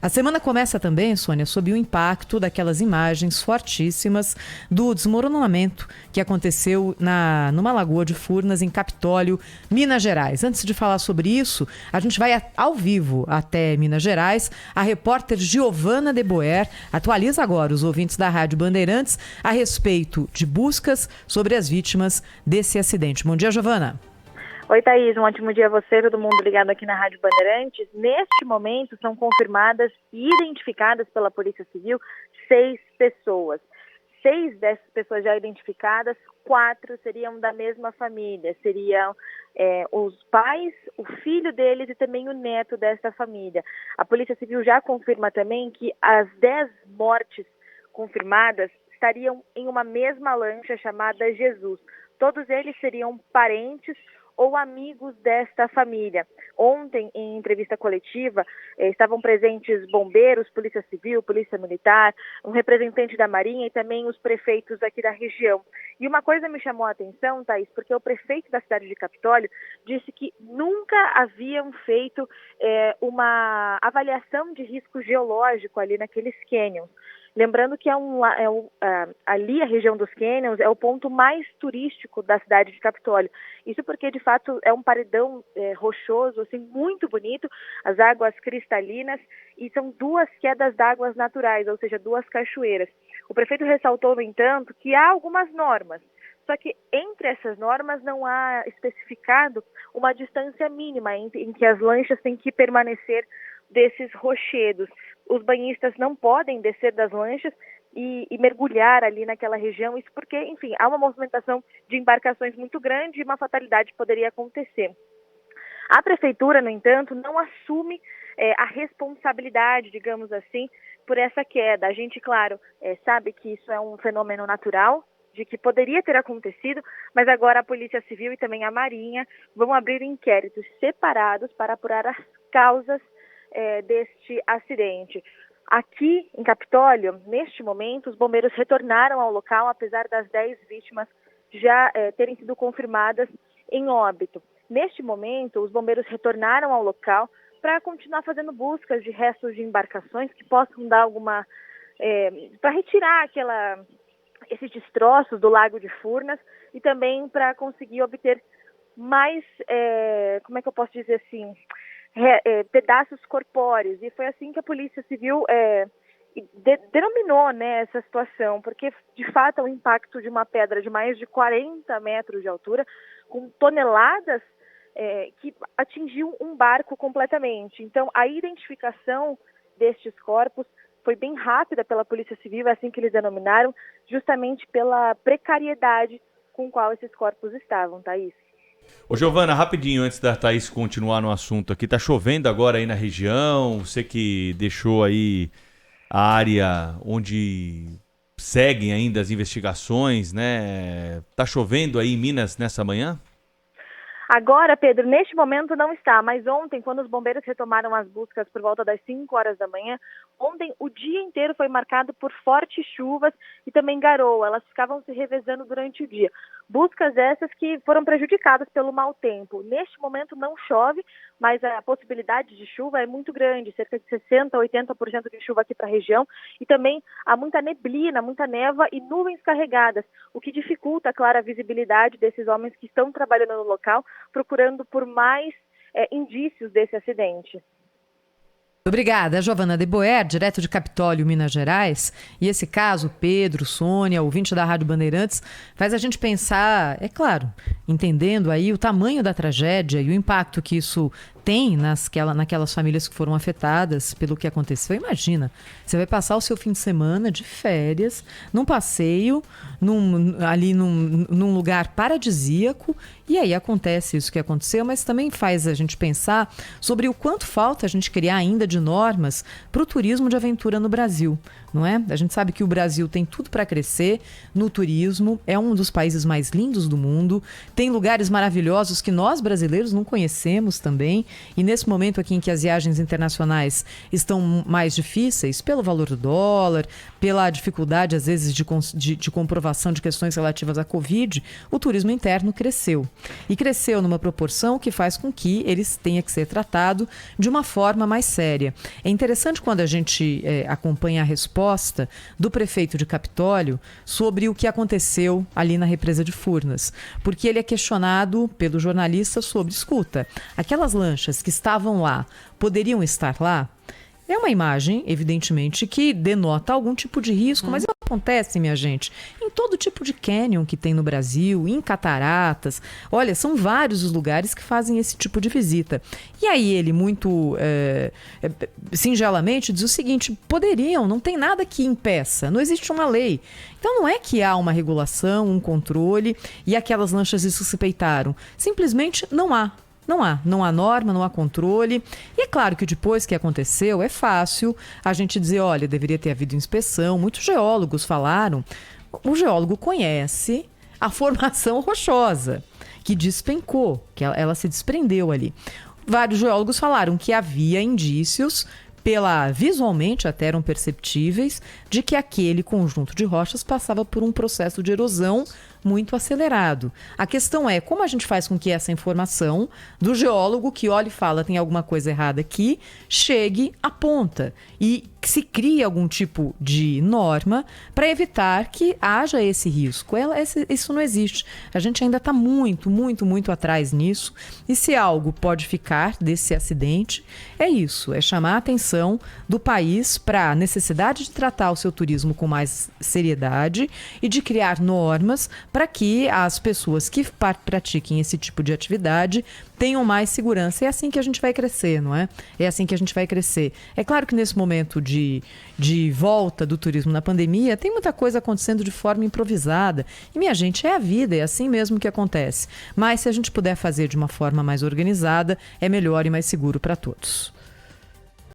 A semana começa também, Sônia, sob o impacto daquelas imagens fortíssimas do desmoronamento que aconteceu numa lagoa de Furnas, em Capitólio, Minas Gerais. Antes de falar sobre isso, a gente vai ao vivo até Minas Gerais. A repórter Giovana de Boer atualiza agora os ouvintes da Rádio Bandeirantes a respeito de buscas sobre as vítimas desse acidente. Bom dia, Giovana. Oi, Thaís, um ótimo dia a você, todo mundo ligado aqui na Rádio Bandeirantes. Neste momento, são confirmadas e identificadas pela Polícia Civil 6 pessoas. 6 dessas pessoas já identificadas, 4 seriam da mesma família. Seriam os pais, o filho deles e também o neto dessa família. A Polícia Civil já confirma também que as 10 mortes confirmadas estariam em uma mesma lancha chamada Jesus. Todos eles seriam parentes ou amigos desta família. Ontem, em entrevista coletiva, estavam presentes bombeiros, Polícia Civil, Polícia Militar, um representante da Marinha e também os prefeitos aqui da região. E uma coisa me chamou a atenção, Thaís, porque o prefeito da cidade de Capitólio disse que nunca haviam feito uma avaliação de risco geológico ali naqueles cânions. Lembrando que ali a região dos cânions é o ponto mais turístico da cidade de Capitólio. Isso porque, de fato, é um paredão rochoso, assim, muito bonito, as águas cristalinas, e são 2 quedas d'água naturais, ou seja, 2 cachoeiras. O prefeito ressaltou, no entanto, que há algumas normas, só que entre essas normas não há especificado uma distância mínima em que as lanchas têm que permanecer desses rochedos. Os banhistas não podem descer das lanchas e mergulhar ali naquela região, isso porque, enfim, há uma movimentação de embarcações muito grande e uma fatalidade poderia acontecer. A prefeitura, no entanto, não assume a responsabilidade, digamos assim, por essa queda. A gente, claro, sabe que isso é um fenômeno natural, de que poderia ter acontecido, mas agora a Polícia Civil e também a Marinha vão abrir inquéritos separados para apurar as causas deste acidente. Aqui em Capitólio, neste momento, os bombeiros retornaram ao local, apesar das 10 vítimas já terem sido confirmadas em óbito. Neste momento, os bombeiros retornaram ao local para continuar fazendo buscas de restos de embarcações que possam dar alguma... para retirar esses destroços do Lago de Furnas e também para conseguir obter mais, como é que eu posso dizer assim... pedaços corpóreos, e foi assim que a Polícia Civil denominou, né, essa situação, porque de fato é um impacto de uma pedra de mais de 40 metros de altura, com toneladas que atingiu um barco completamente. Então a identificação destes corpos foi bem rápida pela Polícia Civil, é assim que eles denominaram, justamente pela precariedade com qual esses corpos estavam, Thaís. Ô Giovana, rapidinho, antes da Thaís continuar no assunto aqui, tá chovendo agora aí na região, você que deixou aí a área onde seguem ainda as investigações, né? Tá chovendo aí em Minas nessa manhã? Agora, Pedro, neste momento não está, mas ontem, quando os bombeiros retomaram as buscas por volta das 5 horas da manhã, ontem o dia inteiro foi marcado por fortes chuvas e também garoa. Elas ficavam se revezando durante o dia. Buscas essas que foram prejudicadas pelo mau tempo. Neste momento não chove, mas a possibilidade de chuva é muito grande, cerca de 60% a 80% de chuva aqui para a região. E também há muita neblina, muita névoa e nuvens carregadas, o que dificulta, claro, a visibilidade desses homens que estão trabalhando no local, procurando por mais indícios desse acidente. Obrigada, Giovana de Boer, direto de Capitólio, Minas Gerais. E esse caso, Pedro, Sônia, ouvinte da Rádio Bandeirantes, faz a gente pensar, é claro, entendendo aí o tamanho da tragédia e o impacto que isso tem naquelas famílias que foram afetadas pelo que aconteceu. Imagina, você vai passar o seu fim de semana de férias, num passeio, num lugar paradisíaco, e aí acontece isso que aconteceu, mas também faz a gente pensar sobre o quanto falta a gente criar ainda de normas para o turismo de aventura no Brasil, não é? A gente sabe que o Brasil tem tudo para crescer no turismo, é um dos países mais lindos do mundo, tem lugares maravilhosos que nós brasileiros não conhecemos também, E nesse momento aqui em que as viagens internacionais estão mais difíceis, pelo valor do dólar, pela dificuldade, às vezes, de comprovação de questões relativas à Covid, o turismo interno cresceu. E cresceu numa proporção que faz com que eles tenha que ser tratado de uma forma mais séria. É interessante quando a gente acompanha a resposta do prefeito de Capitólio sobre o que aconteceu ali na represa de Furnas, porque ele é questionado pelo jornalista sobre, escuta, aquelas lanchas que estavam lá, poderiam estar lá? É uma imagem, evidentemente, que denota algum tipo de risco, mas acontece, minha gente, em todo tipo de canyon que tem no Brasil, em cataratas. Olha, são vários os lugares que fazem esse tipo de visita. E aí ele, muito singelamente, diz o seguinte, poderiam, não tem nada que impeça, não existe uma lei. Então não é que há uma regulação, um controle e aquelas lanchas se suspeitaram. Simplesmente não há. Não há norma, não há controle. E é claro que depois que aconteceu, é fácil a gente dizer, olha, deveria ter havido inspeção. Muitos geólogos falaram. O geólogo conhece a formação rochosa, que despencou, que ela se desprendeu ali. Vários geólogos falaram que havia indícios, visualmente até eram perceptíveis, de que aquele conjunto de rochas passava por um processo de erosão muito acelerado. A questão é como a gente faz com que essa informação do geólogo que olha e fala tem alguma coisa errada aqui, chegue à ponta e se crie algum tipo de norma para evitar que haja esse risco. Isso não existe. A gente ainda está muito, muito, muito atrás nisso. E se algo pode ficar desse acidente, é isso, é chamar a atenção do país para a necessidade de tratar o seu turismo com mais seriedade e de criar normas para que as pessoas que pratiquem esse tipo de atividade tenham mais segurança. É assim que a gente vai crescer, não é? É assim que a gente vai crescer. É claro que nesse momento de volta do turismo na pandemia, tem muita coisa acontecendo de forma improvisada. E, minha gente, é a vida, é assim mesmo que acontece. Mas se a gente puder fazer de uma forma mais organizada, é melhor e mais seguro para todos.